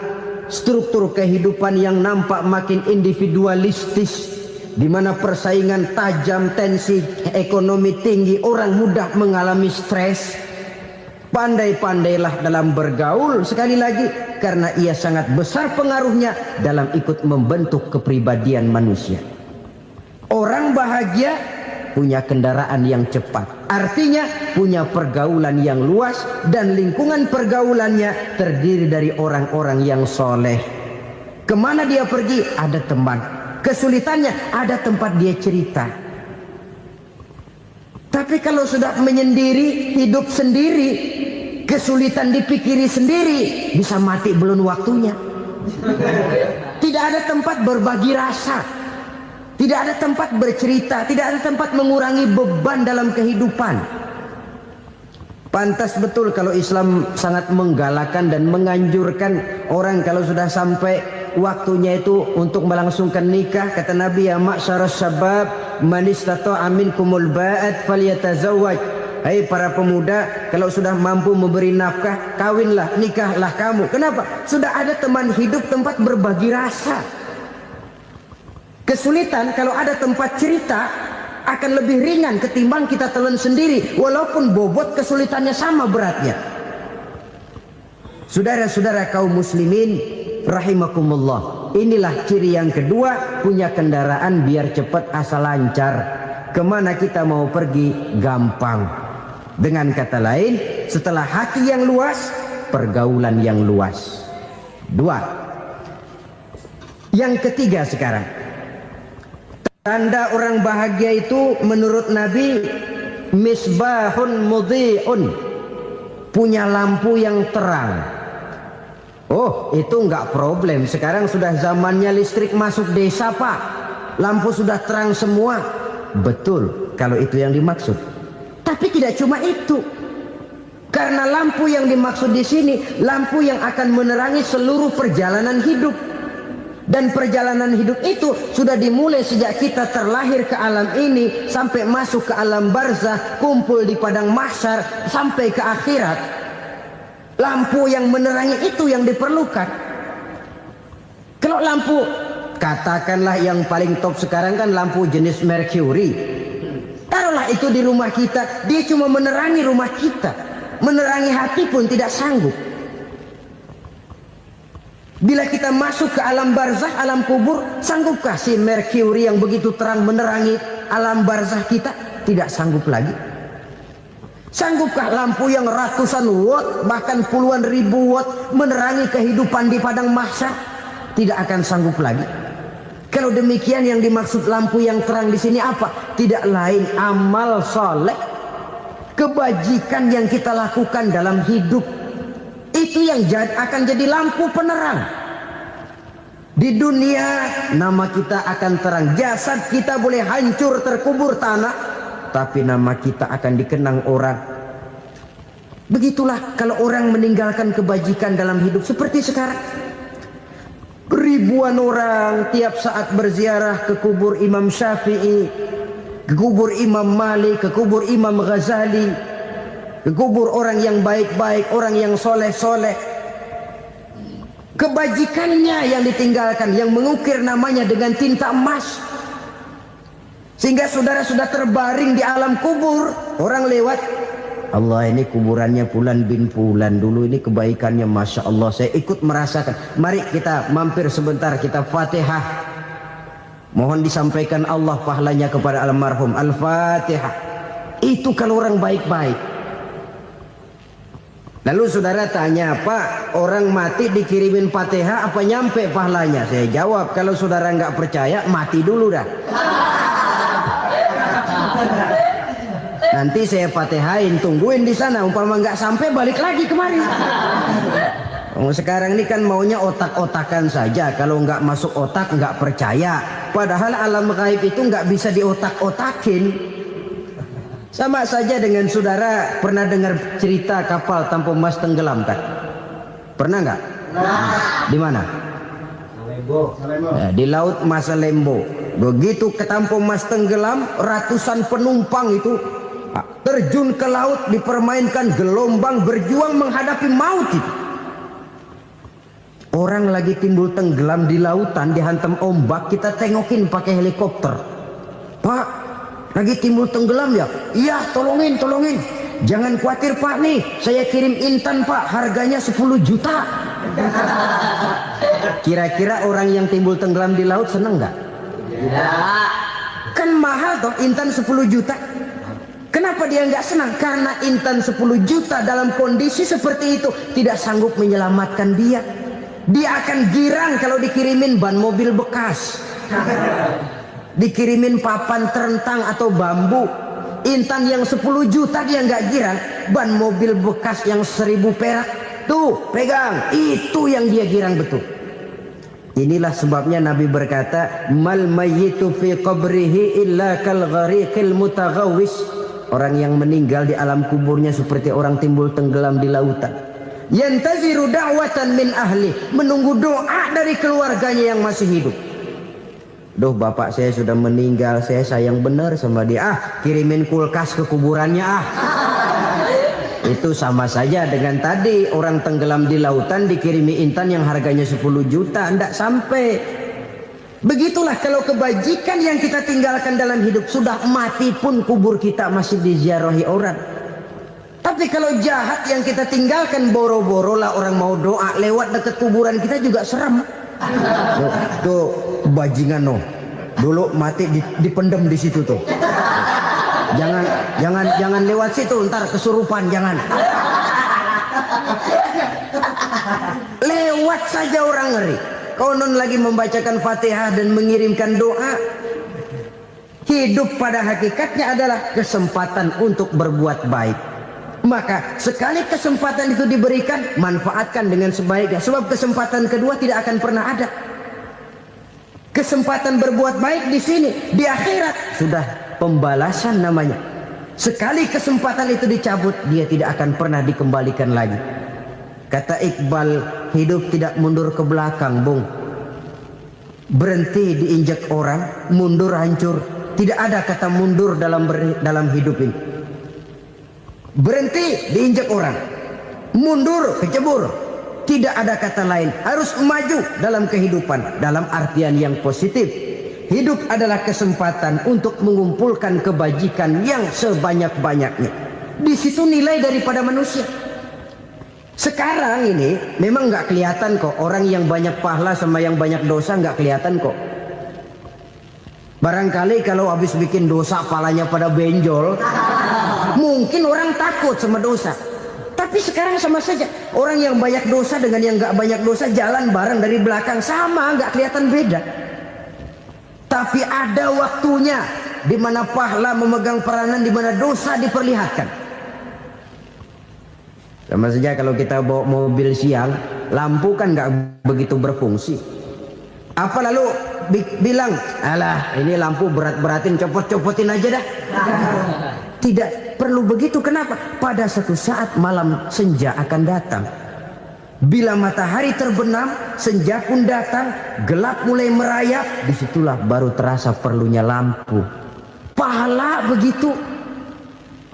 struktur kehidupan yang nampak makin individualistis, di mana persaingan tajam, tensi ekonomi tinggi, orang mudah mengalami stres. Pandai-pandailah dalam bergaul, sekali lagi, karena ia sangat besar pengaruhnya dalam ikut membentuk kepribadian manusia. Orang bahagia punya kendaraan yang cepat, artinya punya pergaulan yang luas, dan lingkungan pergaulannya terdiri dari orang-orang yang soleh. Kemana dia pergi, ada teman. Kesulitannya, ada tempat dia cerita. Tapi kalau sudah menyendiri, hidup sendiri, kesulitan dipikiri sendiri, bisa mati belum waktunya. Tidak ada tempat berbagi rasa, tidak ada tempat bercerita, tidak ada tempat mengurangi beban dalam kehidupan. Pantas betul kalau Islam sangat menggalakkan dan menganjurkan orang kalau sudah sampai waktunya itu untuk melangsungkan nikah. Kata Nabi, ya ma'syaras syabab man istata'a minkumul ba'at falyatazawwaj. Hai para pemuda, kalau sudah mampu memberi nafkah, kawinlah, nikahlah kamu. Kenapa? Sudah ada teman hidup, tempat berbagi rasa. Kesulitan kalau ada tempat cerita akan lebih ringan ketimbang kita telan sendiri, walaupun bobot kesulitannya sama beratnya. Saudara-saudara kaum muslimin rahimakumullah, inilah ciri yang kedua, punya kendaraan biar cepat asal lancar. Kemana kita mau pergi gampang. Dengan kata lain, setelah hati yang luas, pergaulan yang luas. Dua. Yang ketiga sekarang, tanda orang bahagia itu menurut Nabi, misbahun mudhi'un, punya lampu yang terang. Oh, itu enggak problem. Sekarang sudah zamannya listrik masuk desa, Pak. Lampu sudah terang semua. Betul, kalau itu yang dimaksud. Tapi tidak cuma itu. Karena lampu yang dimaksud di sini, lampu yang akan menerangi seluruh perjalanan hidup. Dan perjalanan hidup itu sudah dimulai sejak kita terlahir ke alam ini, sampai masuk ke alam barzah, kumpul di padang mahsyar, sampai ke akhirat. Lampu yang menerangi itu yang diperlukan. Kalau lampu, katakanlah yang paling top sekarang kan lampu jenis Mercury. Taruhlah itu di rumah kita, dia cuma menerangi rumah kita, menerangi hati pun tidak sanggup. Bila kita masuk ke alam barzah, alam kubur, sanggupkah si Mercury yang begitu terang menerangi alam barzah kita? Tidak sanggup lagi. Sanggupkah lampu yang ratusan watt, bahkan puluhan ribu watt menerangi kehidupan di padang mahsyar? Tidak akan sanggup lagi. Kalau demikian, yang dimaksud lampu yang terang di sini apa? Tidak lain amal soleh, kebajikan yang kita lakukan dalam hidup. Itu yang akan jadi lampu penerang. Di dunia nama kita akan terang. Jasad kita boleh hancur terkubur tanah, tapi nama kita akan dikenang orang. Begitulah kalau orang meninggalkan kebajikan dalam hidup seperti sekarang. Ribuan orang tiap saat berziarah ke kubur Imam Syafi'i, ke kubur Imam Malik, ke kubur Imam Ghazali, ke kubur orang yang baik-baik, orang yang soleh-soleh. Kebajikannya yang ditinggalkan, yang mengukir namanya dengan tinta emas. Sehingga saudara sudah terbaring di alam kubur, orang lewat, Allah, ini kuburannya Fulan bin Fulan, dulu ini kebaikannya Masya Allah, saya ikut merasakan. Mari kita mampir sebentar, kita Fatihah. Mohon disampaikan Allah pahalanya kepada almarhum. Al-Fatihah. Itu kalau orang baik-baik. Lalu saudara tanya, Pak, orang mati dikirimin Fatihah apa nyampe pahalanya? Saya jawab, kalau saudara nggak percaya, mati dulu dah. Nanti saya Fatihain, tungguin di sana. Umpama nggak sampai, balik lagi kemari. Sekarang ini kan maunya otak-otakan saja. Kalau nggak masuk otak, nggak percaya. Padahal alam gaib itu nggak bisa diotak-otakin. Sama saja dengan saudara pernah dengar cerita kapal Tampo Mas tenggelam kan? Pernah nggak? Di mana? Ya, di laut Masalembo. Begitu ke Tampo Mas tenggelam, ratusan penumpang itu terjun ke laut, dipermainkan gelombang, berjuang menghadapi maut itu. Orang lagi timbul tenggelam di lautan, dihantam ombak, kita tengokin pakai helikopter. Pak, lagi timbul tenggelam ya? Iya, tolongin. Jangan khawatir Pak nih, saya kirim intan Pak, harganya 10 juta. Kira-kira orang yang timbul tenggelam di laut seneng nggak? Tidak. Kan mahal toh intan 10 juta. Kenapa dia nggak senang? Karena intan 10 juta dalam kondisi seperti itu tidak sanggup menyelamatkan dia. Dia akan girang kalau dikirimin ban mobil bekas, dikirimin papan terentang atau bambu. Intan yang 10 juta dia nggak girang. Ban mobil bekas yang 1000 perak, tuh pegang, itu yang dia girang betul. Inilah sebabnya Nabi berkata, mal mayyitu fi qabrihi illa kal ghariqil mutaghawwis. Orang yang meninggal di alam kuburnya seperti orang timbul tenggelam di lautan. Yantaziru da'watan min ahli, menunggu doa dari keluarganya yang masih hidup. Duh, bapak saya sudah meninggal, saya sayang benar sama dia. Kirimin kulkas ke kuburannya Itu sama saja dengan tadi orang tenggelam di lautan dikirimi intan yang harganya 10 juta, ndak sampai. Begitulah kalau kebajikan yang kita tinggalkan dalam hidup, sudah mati pun kubur kita masih diziarahi orang. Tapi kalau jahat yang kita tinggalkan, boro-boro lah orang mau doa lewat dekat kuburan kita juga serem. Tuh bajingan no, dulu mati dipendem di situ tuh. Jangan lewat situ, ntar kesurupan, jangan. Lewat saja orang ngeri. Konon lagi membacakan Fatihah dan mengirimkan doa. Hidup pada hakikatnya adalah kesempatan untuk berbuat baik. Maka sekali kesempatan itu diberikan, manfaatkan dengan sebaiknya. Sebab kesempatan kedua tidak akan pernah ada. Kesempatan berbuat baik di sini, di akhirat sudah pembalasan namanya. Sekali kesempatan itu dicabut, dia tidak akan pernah dikembalikan lagi. Kata Iqbal, hidup tidak mundur ke belakang, Bung. Berhenti diinjak orang, mundur hancur. Tidak ada kata mundur dalam hidup ini. Berhenti diinjak orang, mundur kecebur. Tidak ada kata lain. Harus maju dalam kehidupan, dalam artian yang positif. Hidup adalah kesempatan untuk mengumpulkan kebajikan yang sebanyak-banyaknya. Di situ nilai daripada manusia. Sekarang ini memang nggak kelihatan kok, orang yang banyak pahala sama yang banyak dosa nggak kelihatan kok. Barangkali kalau habis bikin dosa palanya pada benjol, mungkin orang takut sama dosa. Tapi sekarang sama saja, orang yang banyak dosa dengan yang nggak banyak dosa jalan bareng dari belakang, sama, nggak kelihatan beda. Tapi ada waktunya di mana pahala memegang peranan, di mana dosa diperlihatkan. Sama saja kalau kita bawa mobil siang, lampu kan nggak begitu berfungsi. Apa lalu bilang, alah ini lampu berat-beratin, copot-copotin aja dah. Tidak perlu begitu. Kenapa? Pada satu saat malam senja akan datang. Bila matahari terbenam, senja pun datang, gelap mulai merayap, disitulah baru terasa perlunya lampu. Pahala begitu.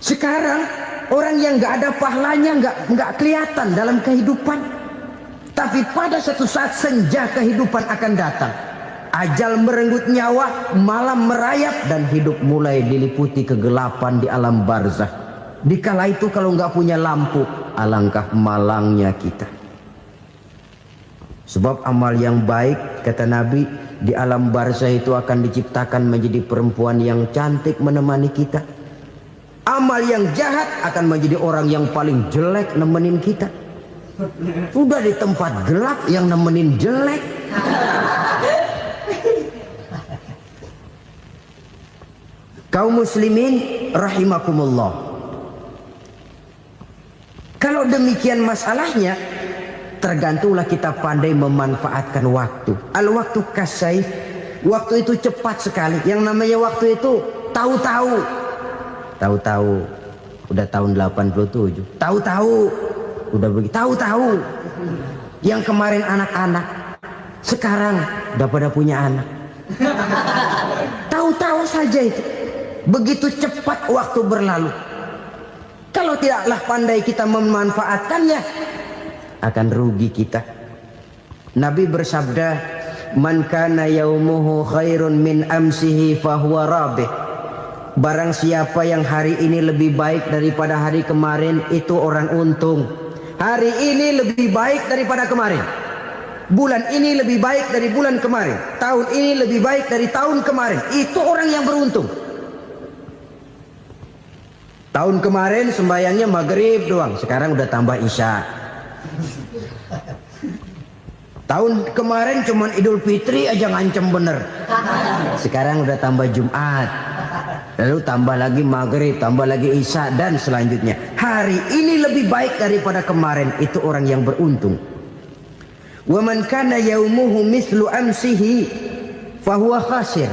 Sekarang orang yang nggak ada pahalanya nggak kelihatan dalam kehidupan. Tapi pada satu saat senja kehidupan akan datang. Ajal merenggut nyawa, malam merayap, dan hidup mulai diliputi kegelapan di alam barzah. Dikala itu kalau nggak punya lampu, alangkah malangnya kita. Sebab amal yang baik, kata Nabi, di alam barzah itu akan diciptakan menjadi perempuan yang cantik menemani kita. Amal yang jahat akan menjadi orang yang paling jelek nemenin kita. Udah di tempat gelap yang nemenin jelek. Kaum muslimin rahimakumullah. Kalau demikian masalahnya, tergantunglah kita pandai memanfaatkan waktu. Al-waktu kasayf, waktu itu cepat sekali. Yang namanya waktu itu tahu-tahu. Tahu-tahu udah tahun 87. Tahu-tahu udah begitu. Tahu-tahu yang kemarin anak-anak, sekarang udah pada punya anak. Tahu-tahu saja itu. Begitu cepat waktu berlalu. Kalau tidaklah pandai kita memanfaatkannya, akan rugi kita. Nabi bersabda, "Man kana yaumuhu khairun min amsihi fahuwa rabih." Barang siapa yang hari ini lebih baik daripada hari kemarin, itu orang untung. Hari ini lebih baik daripada kemarin. Bulan ini lebih baik dari bulan kemarin. Tahun ini lebih baik dari tahun kemarin. Itu orang yang beruntung. Tahun kemarin sembayangnya maghrib doang, sekarang udah tambah isya. Tahun kemarin cuman Idul Fitri aja ngancem bener, sekarang udah tambah Jumat, lalu tambah lagi maghrib, tambah lagi isya, dan selanjutnya. Hari ini lebih baik daripada kemarin, itu orang yang beruntung. Wa man kana yaumuhu mislu amsihi fahuwa khasir.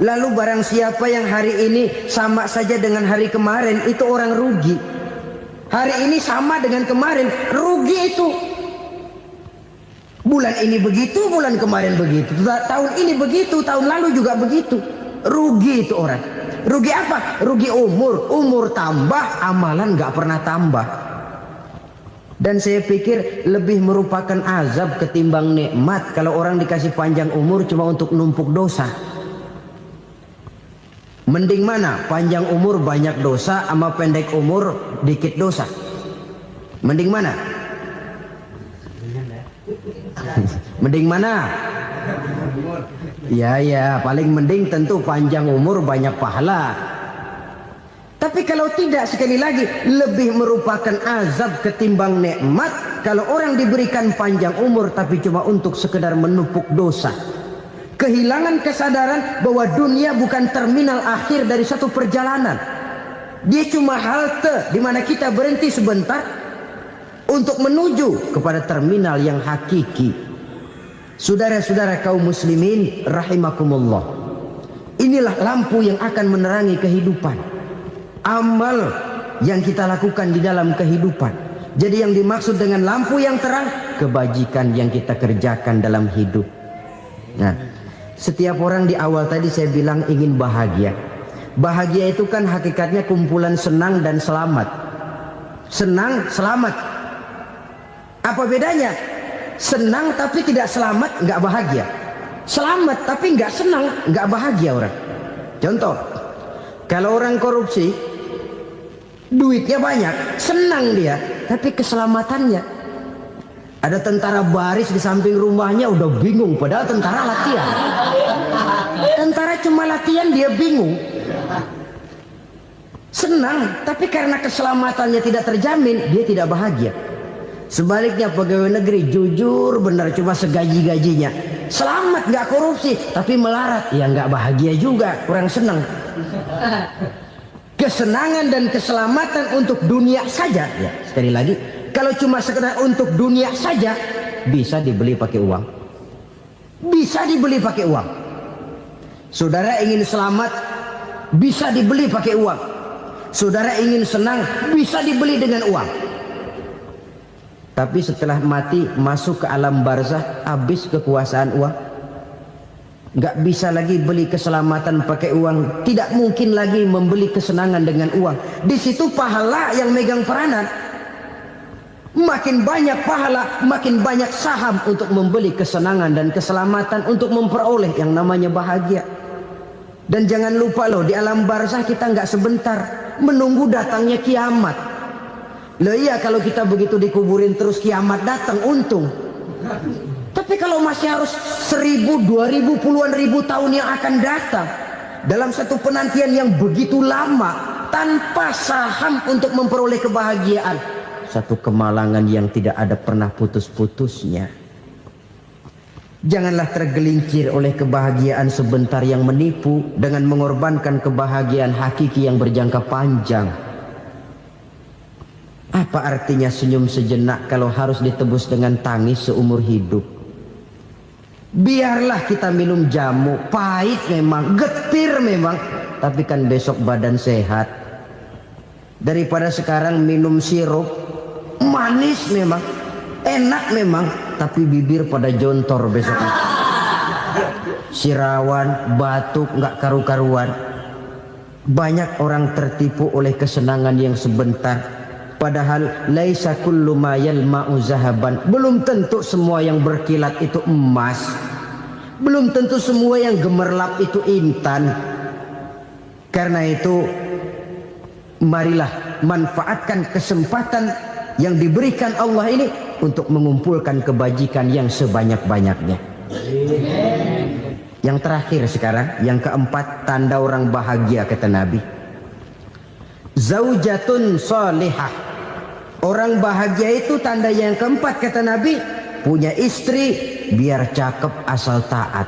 Lalu barang siapa yang hari ini sama saja dengan hari kemarin, itu orang rugi. Hari ini sama dengan kemarin, rugi itu. Bulan ini begitu, bulan kemarin begitu, tahun ini begitu, tahun lalu juga begitu. Rugi itu orang. Rugi apa? Rugi umur. Umur tambah, amalan gak pernah tambah. Dan saya pikir lebih merupakan azab ketimbang nikmat kalau orang dikasih panjang umur cuma untuk numpuk dosa. Mending mana? Panjang umur banyak dosa sama pendek umur dikit dosa? Mending mana? Mending mana? Ya, paling mending tentu panjang umur banyak pahala. Tapi kalau tidak, sekali lagi, lebih merupakan azab ketimbang nikmat kalau orang diberikan panjang umur tapi cuma untuk sekedar menumpuk dosa. Kehilangan kesadaran bahwa dunia bukan terminal akhir dari satu perjalanan. Dia cuma halte di mana kita berhenti sebentar untuk menuju kepada terminal yang hakiki. Saudara-saudara kaum muslimin rahimakumullah, inilah lampu yang akan menerangi kehidupan. Amal yang kita lakukan di dalam kehidupan. Jadi yang dimaksud dengan lampu yang terang, kebajikan yang kita kerjakan dalam hidup. Nah, setiap orang di awal tadi saya bilang ingin bahagia. Bahagia itu kan hakikatnya kumpulan senang dan selamat. Senang, selamat. Apa bedanya? Senang tapi tidak selamat, nggak bahagia. Selamat tapi nggak senang, nggak bahagia orang. Contoh, kalau orang korupsi, duitnya banyak, senang dia, tapi keselamatannya. Ada tentara baris di samping rumahnya udah bingung, padahal tentara latihan. Tentara cuma latihan, dia bingung. Senang, tapi karena keselamatannya tidak terjamin, dia tidak bahagia. Sebaliknya pegawai negeri jujur benar cuma segaji-gajinya, selamat nggak korupsi tapi melarat, ya nggak bahagia juga, kurang senang. Kesenangan dan keselamatan untuk dunia saja, ya sekali lagi, kalau cuma sekedar untuk dunia saja bisa dibeli pakai uang, bisa dibeli pakai uang. Saudara ingin selamat bisa dibeli pakai uang, saudara ingin senang bisa dibeli dengan uang. Tapi setelah mati masuk ke alam barzah, habis kekuasaan uang. Nggak bisa lagi beli keselamatan pakai uang, tidak mungkin lagi membeli kesenangan dengan uang. Di situ pahala yang megang peranan. Makin banyak pahala, makin banyak saham untuk membeli kesenangan dan keselamatan, untuk memperoleh yang namanya bahagia. Dan jangan lupa loh, di alam barzah kita nggak sebentar, menunggu datangnya kiamat. Loh iya, kalau kita begitu dikuburin terus kiamat datang, untung. Tapi kalau masih harus 1000, 2000, puluhan ribu tahun yang akan datang, dalam satu penantian yang begitu lama, tanpa saham untuk memperoleh kebahagiaan, satu kemalangan yang tidak ada pernah putus-putusnya. Janganlah tergelincir oleh kebahagiaan sebentar yang menipu dengan mengorbankan kebahagiaan hakiki yang berjangka panjang. Apa artinya senyum sejenak kalau harus ditebus dengan tangis seumur hidup? Biarlah kita minum jamu, pahit memang, getir memang, tapi kan besok badan sehat. Daripada sekarang minum sirup, manis memang, enak memang, tapi bibir pada jontor besoknya. Sirawan, batuk, nggak karu-karuan. Banyak orang tertipu oleh kesenangan yang sebentar, Padahal laisa kullu ma yalma'u zahaban. Belum tentu semua yang berkilat itu emas. Belum tentu semua yang gemerlap itu intan. Karena itu marilah manfaatkan kesempatan yang diberikan Allah ini untuk mengumpulkan kebajikan yang sebanyak-banyaknya. Yang terakhir sekarang, yang keempat, tanda orang bahagia kata Nabi. Zaujatun salihah. Orang bahagia itu tanda yang keempat kata Nabi, punya istri biar cakep asal taat.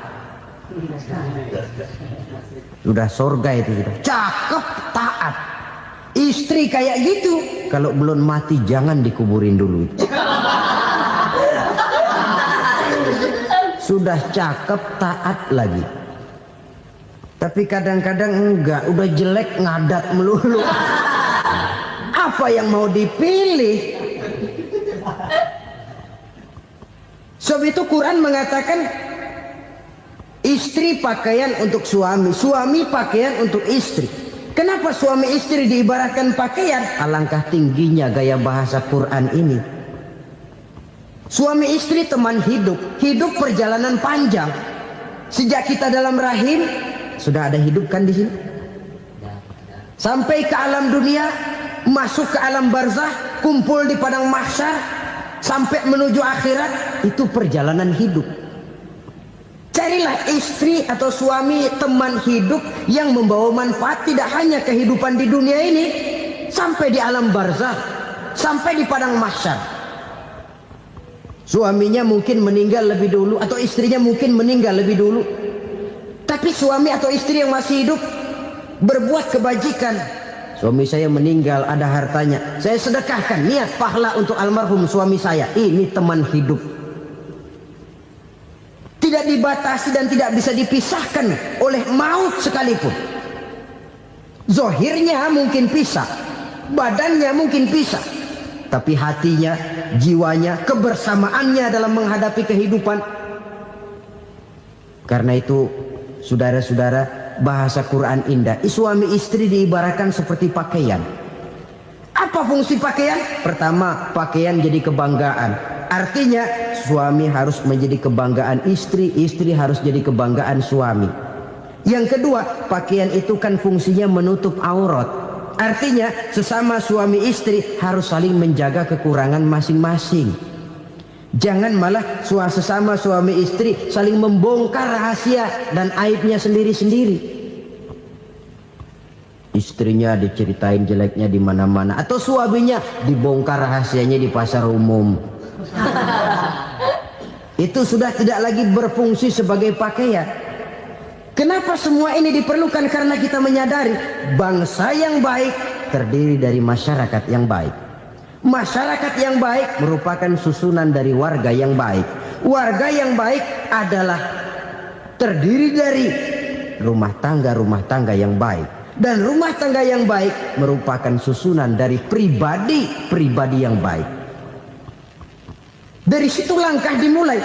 Sudah surga itu sudah. Cakep taat. Istri kayak gitu, kalau belum mati jangan dikuburin dulu. Sudah cakep taat lagi. Tapi kadang-kadang enggak, udah jelek ngadat melulu. Apa yang mau dipilih? Sebab itu Quran mengatakan istri pakaian untuk suami, suami pakaian untuk istri. Kenapa suami istri diibaratkan pakaian? Alangkah tingginya gaya bahasa Quran ini. Suami istri teman hidup, hidup perjalanan panjang. Sejak kita dalam rahim sudah ada hidup kan di sini. Sampai ke alam dunia, masuk ke alam barzah, kumpul di padang mahsyar, sampai menuju akhirat, itu perjalanan hidup. Carilah istri atau suami teman hidup yang membawa manfaat tidak hanya kehidupan di dunia ini, sampai di alam barzah, sampai di padang mahsyar. Suaminya mungkin meninggal lebih dulu atau istrinya mungkin meninggal lebih dulu. Tapi suami atau istri yang masih hidup berbuat kebajikan. Suami saya meninggal, ada hartanya, saya sedekahkan, niat pahala untuk almarhum suami saya. Ini teman hidup. Tidak dibatasi dan tidak bisa dipisahkan oleh maut sekalipun. Zohirnya mungkin pisah, badannya mungkin pisah, tapi hatinya, jiwanya, kebersamaannya dalam menghadapi kehidupan. Karena itu, saudara-saudara, bahasa Quran indah. Suami istri diibaratkan seperti pakaian. Apa fungsi pakaian? Pertama, pakaian jadi kebanggaan. Artinya suami harus menjadi kebanggaan istri, istri harus jadi kebanggaan suami. Yang kedua, pakaian itu kan fungsinya menutup aurat. Artinya sesama suami istri harus saling menjaga kekurangan masing-masing. Jangan malah sesama suami istri saling membongkar rahasia dan aibnya sendiri-sendiri. Istrinya diceritain jeleknya di mana-mana, atau suaminya dibongkar rahasianya di pasar umum. Itu sudah tidak lagi berfungsi sebagai pakaian. Kenapa semua ini diperlukan? Karena kita menyadari bangsa yang baik terdiri dari masyarakat yang baik. Masyarakat yang baik merupakan susunan dari warga yang baik. Warga yang baik adalah terdiri dari rumah tangga yang baik. Dan rumah tangga yang baik merupakan susunan dari pribadi yang baik. Dari situ langkah dimulai.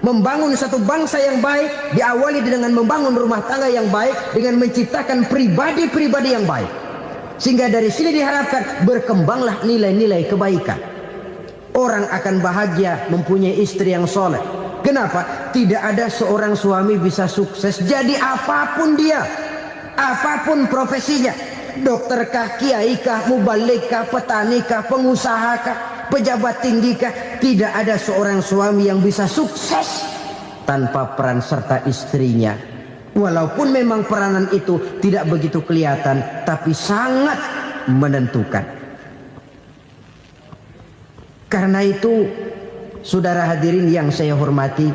Membangun satu bangsa yang baik diawali dengan membangun rumah tangga yang baik, dengan menciptakan pribadi-pribadi yang baik. Sehingga dari sini diharapkan berkembanglah nilai-nilai kebaikan. Orang akan bahagia mempunyai istri yang soleh. Kenapa? Tidak ada seorang suami bisa sukses jadi apapun dia, apapun profesinya. Dokterkah, kiaikah, mubalikah, petanikah, pengusahakah, pejabat tinggikah, tidak ada seorang suami yang bisa sukses tanpa peran serta istrinya. Walaupun memang peranan itu tidak begitu kelihatan, tapi sangat menentukan. Karena itu, saudara hadirin yang saya hormati,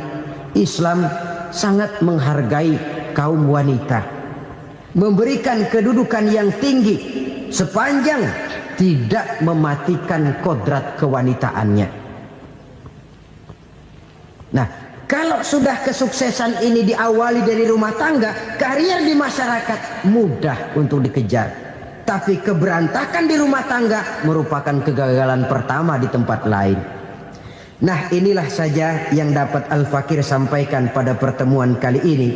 Islam sangat menghargai kaum wanita, memberikan kedudukan yang tinggi sepanjang tidak mematikan kodrat kewanitaannya. Nah, kalau sudah kesuksesan ini diawali dari rumah tangga, karier di masyarakat mudah untuk dikejar. Tapi keberantakan di rumah tangga merupakan kegagalan pertama di tempat lain. Nah, inilah saja yang dapat Al-Fakir sampaikan pada pertemuan kali ini.